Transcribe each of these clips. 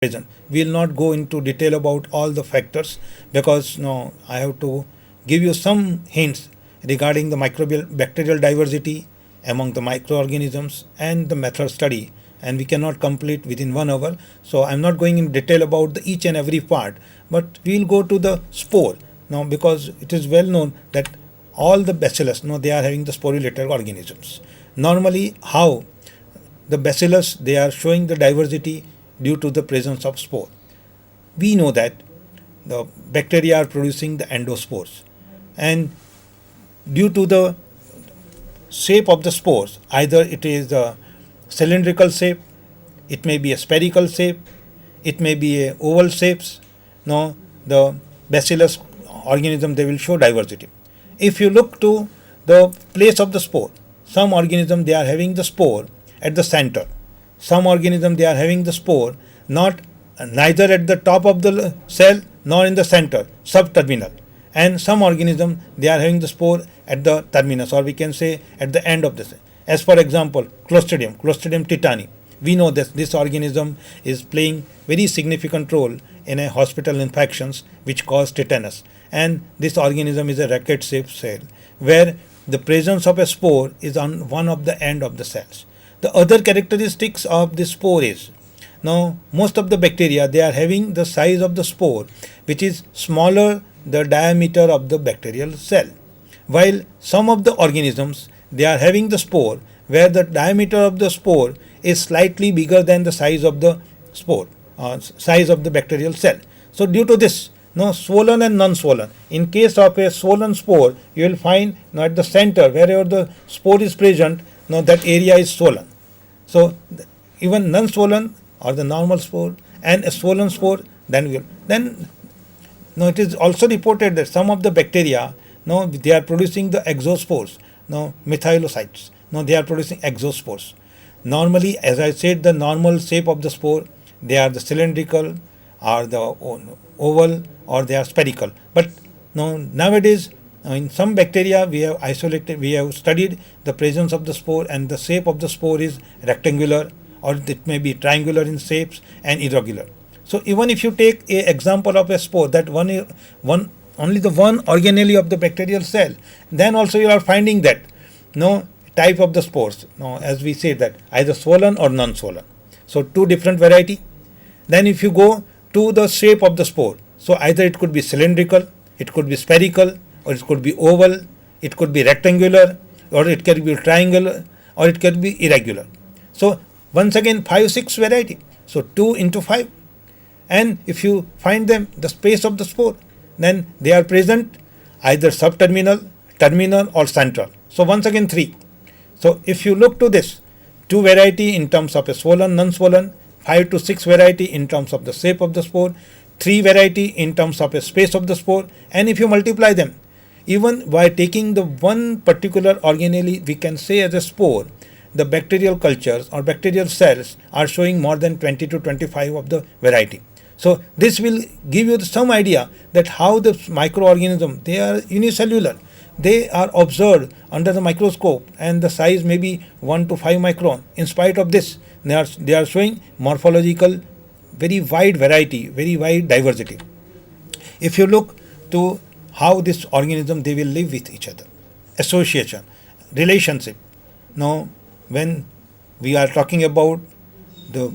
present. We will not go into detail about all the factors because no, I have to give you some hints regarding the microbial bacterial diversity among the microorganisms and the method study, and we cannot complete within 1 hour. So I'm not going in detail about the each and every part, but we'll go to the spore now because it is well known that all the bacillus, no, they are having the sporulated organisms. Normally, how the bacillus they are showing the diversity due to the presence of spore. We know that the bacteria are producing the endospores, and due to the shape of the spores, either it is the cylindrical shape, it may be a spherical shape, it may be a oval shapes. No, the bacillus organism they will show diversity. If you look to the place of the spore, some organism they are having the spore at the center. Some organism they are having the spore not neither at the top of the cell nor in the center, subterminal. And some organism they are having the spore at the terminus, or we can say at the end of the cell. As for example, Clostridium tetani. We know that this organism is playing very significant role in a hospital infections which cause tetanus. And this organism is a racket-shaped cell where the presence of a spore is on one of the end of the cells. The other characteristics of the spore is, now most of the bacteria they are having the size of the spore which is smaller the diameter of the bacterial cell, while some of the organisms they are having the spore where the diameter of the spore is slightly bigger than the size of the spore, size of the bacterial cell. So due to this, no, swollen and non-swollen. In case of a swollen spore, you will find now at the center wherever the spore is present, now that area is swollen. So even non-swollen or the normal spore and a swollen spore, then now it is also reported that some of the bacteria, now they are producing the exospores, now methylocytes. Now they are producing exospores. Normally, as I said, the normal shape of the spore, they are the cylindrical or the oval or they are spherical. But now nowadays, in some bacteria we have studied the presence of the spore, and the shape of the spore is rectangular or it may be triangular in shapes and irregular. So even if you take a example of a spore that only the one organelle of the bacterial cell, then also you are finding that no type of the spores, no, as we say that either swollen or non-swollen. So two different variety. Then if you go to the shape of the spore, so either it could be cylindrical, it could be spherical, or it could be oval, it could be rectangular, or it can be triangular, or it can be irregular. So once again 5-6 variety. So 2 into 5. And if you find them the space of the spore, then they are present either subterminal, terminal or central. So once again 3. So if you look to this, 2 variety in terms of a swollen, non-swollen, 5 to 6 variety in terms of the shape of the spore, 3 variety in terms of a space of the spore, and if you multiply them, even by taking the one particular organelle we can say as a spore, the bacterial cultures or bacterial cells are showing more than 20 to 25 of the variety. So this will give you some idea that how the microorganism they are unicellular. They are observed under the microscope and the size may be 1 to 5 micron. In spite of this, they are showing morphological very wide variety, very wide diversity. If you look to how this organism they will live with each other, association, relationship. Now, when we are talking about the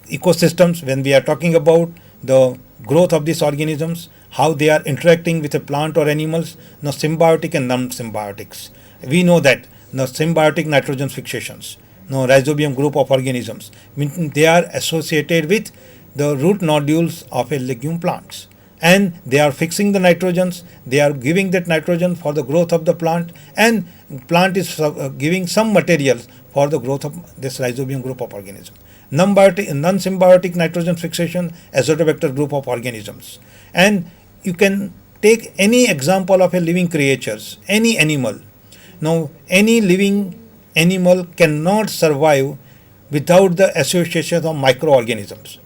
ecosystems, when we are talking about the growth of these organisms, how they are interacting with a plant or animals, now symbiotic and non-symbiotics. We know that now symbiotic nitrogen fixations, now rhizobium group of organisms, they are associated with the root nodules of a legume plants, and they are fixing the nitrogens, they are giving that nitrogen for the growth of the plant, and plant is giving some materials for the growth of this rhizobium group of organisms. Non-symbiotic nitrogen fixation, azotobacter group of organisms. And you can take any example of a living creatures, any animal. Now, any living animal cannot survive without the association of microorganisms.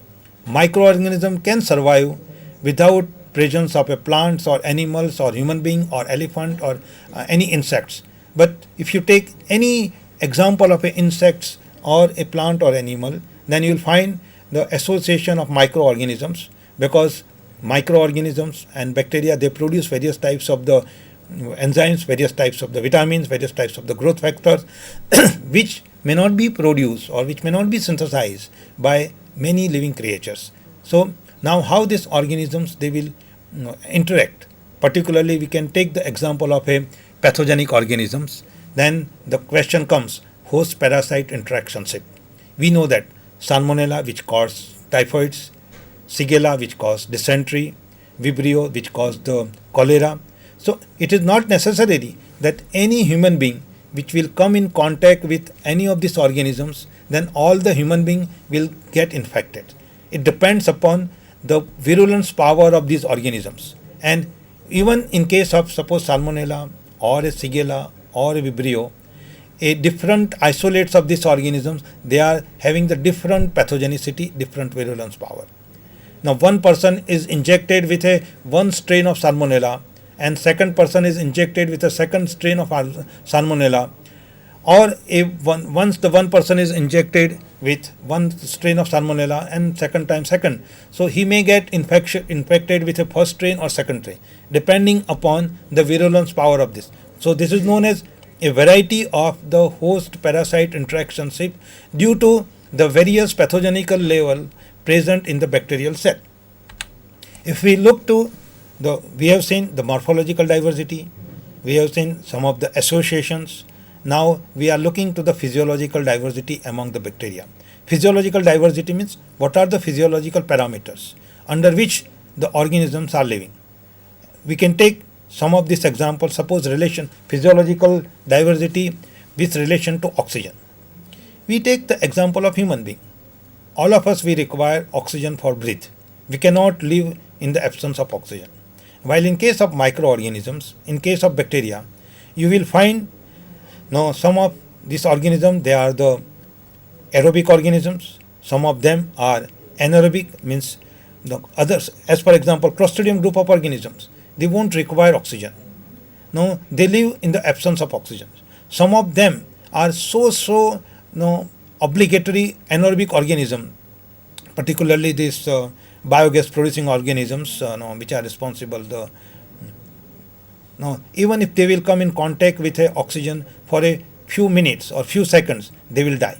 Microorganism can survive without presence of a plants or animals or human being or elephant or any insects. But if you take any example of a insects or a plant or animal, then you will find the association of microorganisms, because microorganisms and bacteria, they produce various types of the enzymes, various types of the vitamins, various types of the growth factors which may not be produced or which may not be synthesized by many living creatures. So now how these organisms, they will interact. Particularly we can take the example of a pathogenic organisms. Then the question comes, host parasite interactionship. We know that Salmonella, which cause typhoids, Shigella, which cause dysentery, Vibrio, which cause the cholera. So it is not necessary that any human being which will come in contact with any of these organisms, then all the human being will get infected. It depends upon the virulence power of these organisms. And even in case of suppose Salmonella or a Shigella or a Vibrio, a different isolates of these organisms, they are having the different pathogenicity, different virulence power. Now one person is injected with a one strain of Salmonella, and second person is injected with a second strain of Salmonella, or once the one person is injected with one strain of Salmonella and second time second, so he may get infected with a first strain or second strain, depending upon the virulence power of this. So this is known as a variety of the host parasite interactionship due to the various pathogenical level present in the bacterial cell. If we look to we have seen the morphological diversity, we have seen some of the associations. Now we are looking to the physiological diversity among the bacteria. Physiological diversity means what are the physiological parameters under which the organisms are living. We can take some of these examples. Suppose relation physiological diversity with relation to oxygen. We take the example of human being. All of us, we require oxygen for breathe. We cannot live in the absence of oxygen. While in case of microorganisms, in case of bacteria, you will find some of these organisms, they are the aerobic organisms. Some of them are anaerobic, means the others, as for example, Clostridium group of organisms, they won't require oxygen. No, they live in the absence of oxygen. Some of them are obligatory anaerobic organism, particularly these biogas producing organisms, which are responsible even if they will come in contact with a oxygen for a few minutes or few seconds, they will die.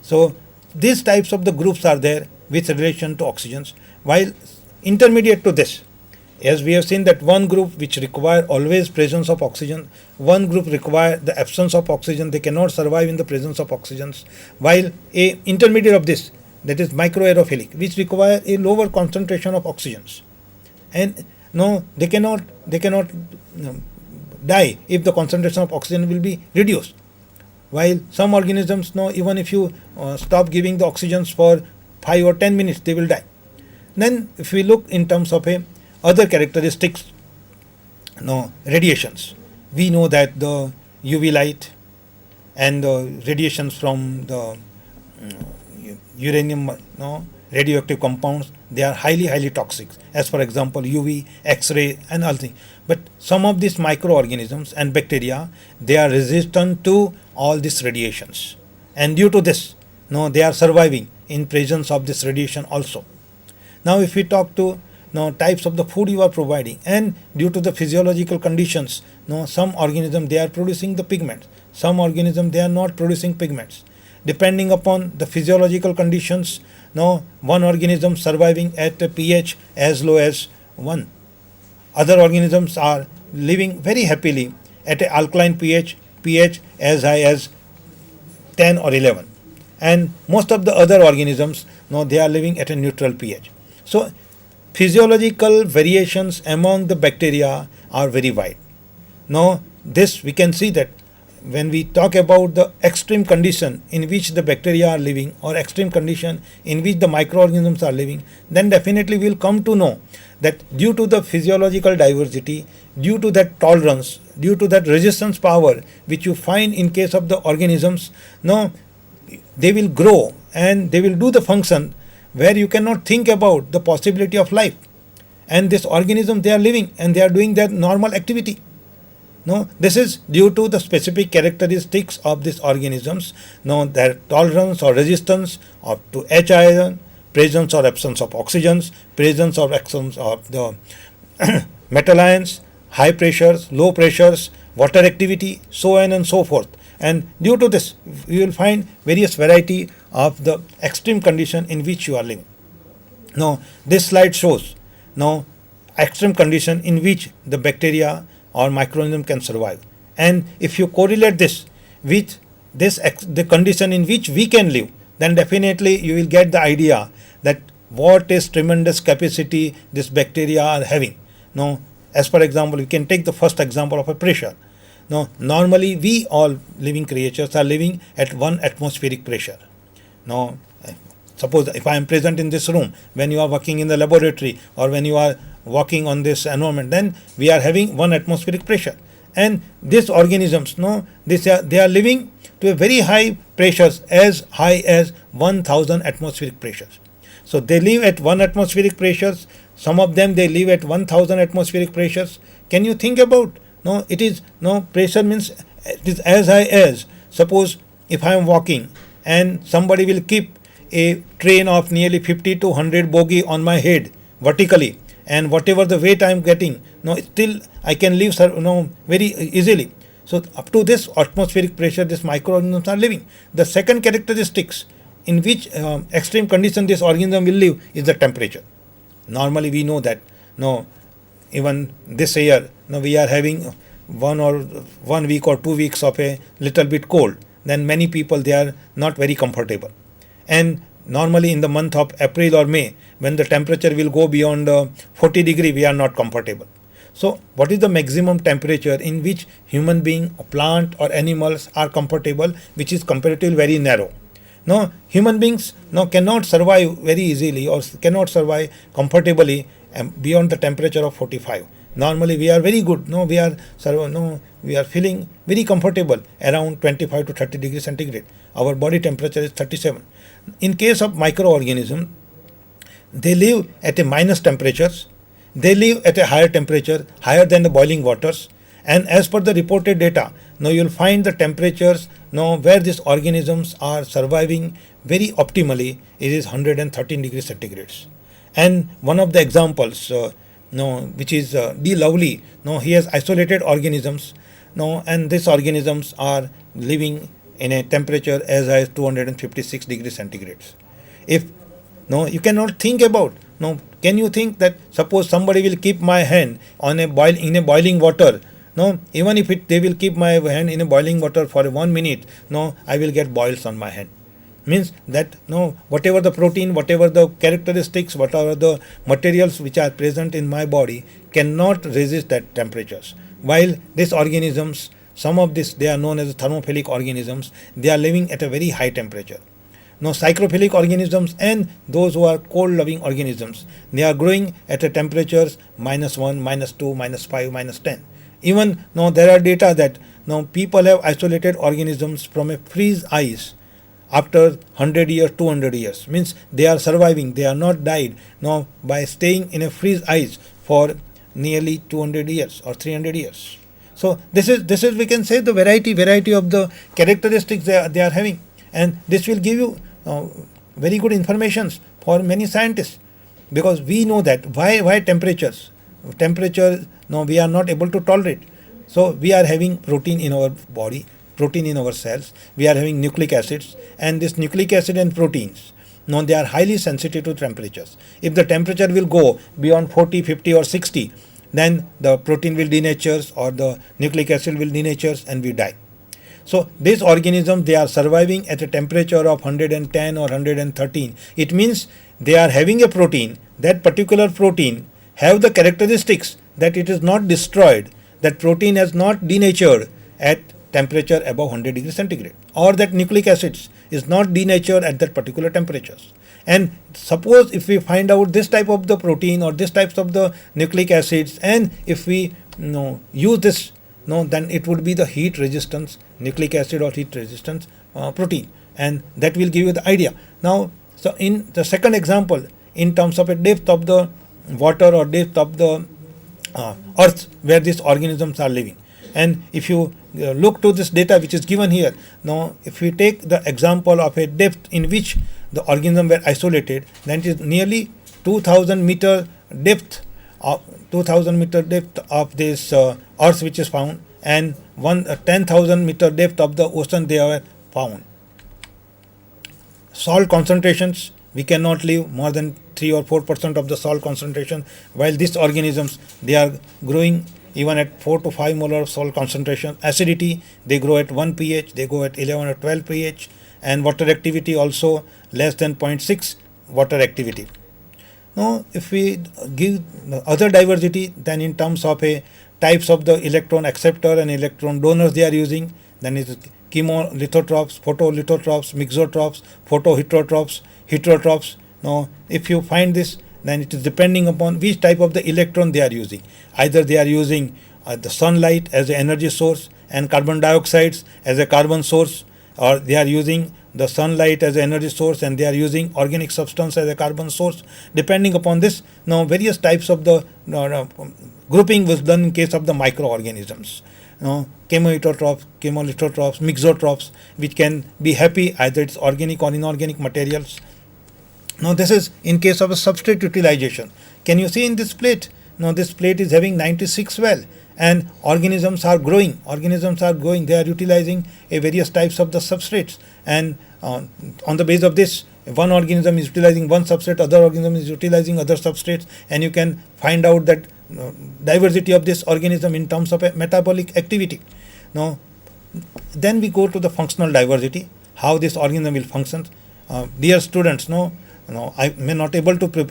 So these types of the groups are there with relation to oxygens. While intermediate to this, as we have seen that one group which require always presence of oxygen, one group require the absence of oxygen, they cannot survive in the presence of oxygens, while a intermediate of this, that is microaerophilic, which require a lower concentration of oxygens, and they cannot die if the concentration of oxygen will be reduced. While some organisms, even if you stop giving the oxygens for 5 or 10 minutes, they will die. Then if we look in terms of other characteristics, radiations, we know that the UV light and the radiations from the uranium, radioactive compounds, they are highly toxic, as for example UV, X-ray and all things. But some of these microorganisms and bacteria, they are resistant to all these radiations, and due to this, they are surviving in presence of this radiation also. Now if we talk to types of the food you are providing, and due to the physiological conditions, some organisms, they are producing the pigments, some organisms, they are not producing pigments. Depending upon the physiological conditions, one organism surviving at a pH as low as 1. Other organisms are living very happily at an alkaline pH as high as 10 or 11. And most of the other organisms, they are living at a neutral pH. So physiological variations among the bacteria are very wide. Now this we can see that when we talk about the extreme condition in which the bacteria are living, or extreme condition in which the microorganisms are living, then definitely we will come to know that due to the physiological diversity, due to that tolerance, due to that resistance power which you find in case of the organisms, they will grow and they will do the function where you cannot think about the possibility of life. And this organism, they are living and they are doing their normal activity. This is due to the specific characteristics of these organisms, their tolerance or resistance to H ion, presence or absence of oxygens, presence or absence of the metal ions, high pressures, low pressures, water activity, so on and so forth. And due to this, you will find various variety of the extreme condition in which you are living. Now, this slide shows now extreme condition in which the bacteria or microorganism can survive. And if you correlate this with the condition in which we can live, then definitely you will get the idea that what is tremendous capacity this bacteria are having. Now, as for example, we can take the first example of a pressure. Now, normally we all living creatures are living at 1 atmospheric pressure. Now, suppose if I am present in this room, when you are working in the laboratory or when you are walking on this environment, then we are having 1 atmospheric pressure. And these organisms, they are living to a very high pressures, as high as 1000 atmospheric pressures. So they live at 1 atmospheric pressures. Some of them they live at 1000 atmospheric pressures. Can you think about? It is pressure means it is as high as, suppose if I am walking and somebody will keep a train of nearly 50 to 100 bogie on my head vertically, and whatever the weight I am getting, still I can live very easily. So up to this atmospheric pressure, this microorganisms are living. The second characteristics in which extreme condition this organism will live is the temperature. Normally we know that even this year we are having 1 week or 2 weeks of a little bit cold. Then many people, they are not very comfortable. And normally in the month of April or May, when the temperature will go beyond 40 degree, we are not comfortable. So what is the maximum temperature in which human being, plant or animals are comfortable, which is comparatively very narrow? Human beings cannot survive very easily or cannot survive comfortably beyond the temperature of 45. Normally we are very good. We are feeling very comfortable around 25 to 30 degrees centigrade. Our body temperature is 37. In case of microorganism, they live at a minus temperatures. They live at a higher temperature, higher than the boiling waters. And as per the reported data, you will find the temperatures where these organisms are surviving very optimally, it is 113 degrees centigrades. And one of the examples, which is D. Lovely, he has isolated organisms, and these organisms are living in a temperature as high as 256 degrees centigrades. If you cannot think about, can you think that suppose somebody will keep my hand in a boiling water, even if they will keep my hand in a boiling water for 1 minute, I will get boils on my hand. Means that whatever the protein, whatever the characteristics, whatever the materials which are present in my body cannot resist that temperatures. While these organisms, some of this, they are known as thermophilic organisms, they are living at a very high temperature. Psychrophilic organisms and those who are cold loving organisms, they are growing at a temperatures -1, -2, -5, -10. Even there are data that people have isolated organisms from a freeze ice after 100 years, 200 years. Means they are surviving, they are not died by staying in a freeze ice for nearly 200 years or 300 years. So this is we can say the variety of the characteristics they are having, and this will give you very good informations for many scientists, because we know that why temperature we are not able to tolerate. So we are having protein in our body, protein in our cells, we are having nucleic acids, and this nucleic acid and proteins, they are highly sensitive to temperatures. If the temperature will go beyond 40, 50 or 60, then the protein will denature or the nucleic acid will denature and we die. So these organisms, they are surviving at a temperature of 110 or 113. It means they are having a protein. That particular protein have the characteristics that it is not destroyed. That protein has not denatured at temperature above 100 degrees centigrade, or that nucleic acids is not denatured at that particular temperatures. And suppose if we find out this type of the protein or this types of the nucleic acids, and if we use this, then it would be the heat resistance nucleic acid or heat resistance protein, and that will give you the idea. Now, so in the second example, in terms of a depth of the water or depth of the earth where these organisms are living, and if you look to this data which is given here. Now, if we take the example of a depth in which the organisms were isolated, then it is nearly 2000 meter depth of 2000 meter depth of this earth which is found, and 10,000 meter depth of the ocean they are found. Salt concentrations, we cannot leave more than 3 or 4% of the salt concentration, while these organisms they are growing even at 4 to 5 molar of salt concentration. Acidity, they grow at 1 pH, they go at 11 or 12 pH, and water activity also less than 0.6 water activity. Now, if we give other diversity, then in terms of a types of the electron acceptor and electron donors they are using, then it is chemolithotrophs, photolithotrophs, mixotrophs, photoheterotrophs, heterotrophs. Now, if you find this, then it is depending upon which type of the electron they are using. Either they are using the sunlight as an energy source and carbon dioxide as a carbon source, or they are using the sunlight as an energy source and they are using organic substance as a carbon source. Depending upon this, now various types of the grouping was done in case of the microorganisms. Chemolithotrophs, mixotrophs, which can be happy either it's organic or inorganic materials. Now, this is in case of a substrate utilization. Can you see in this plate? Now, this plate is having 96 well, and organisms are growing. They are utilizing a various types of the substrates, and on the base of this, one organism is utilizing one substrate, other organism is utilizing other substrates, and you can find out that diversity of this organism in terms of a metabolic activity. Now, then we go to the functional diversity, how this organism will function. Dear students, I may not able to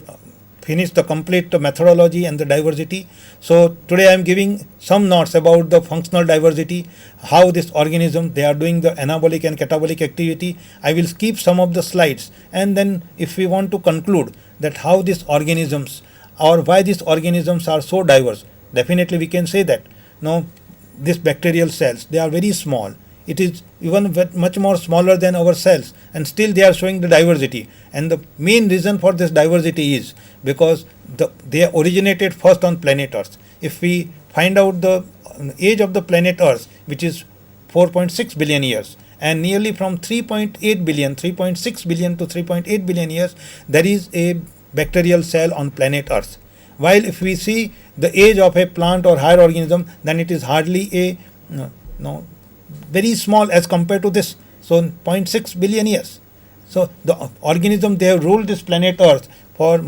finish the complete methodology and the diversity. So today I am giving some notes about the functional diversity, how this organism they are doing the anabolic and catabolic activity. I will skip some of the slides, and then if we want to conclude that how these organisms or why these organisms are so diverse, definitely we can say that these bacterial cells they are very small. It is even much more smaller than our cells, and still they are showing the diversity. And the main reason for this diversity is because they originated first on planet Earth. If we find out the age of the planet Earth, which is 4.6 billion years, and nearly from 3.6 billion to 3.8 billion years, there is a bacterial cell on planet Earth. While if we see the age of a plant or higher organism, then it is hardly a very small as compared to this. So 0.6 billion years. So the organism they have ruled this planet Earth for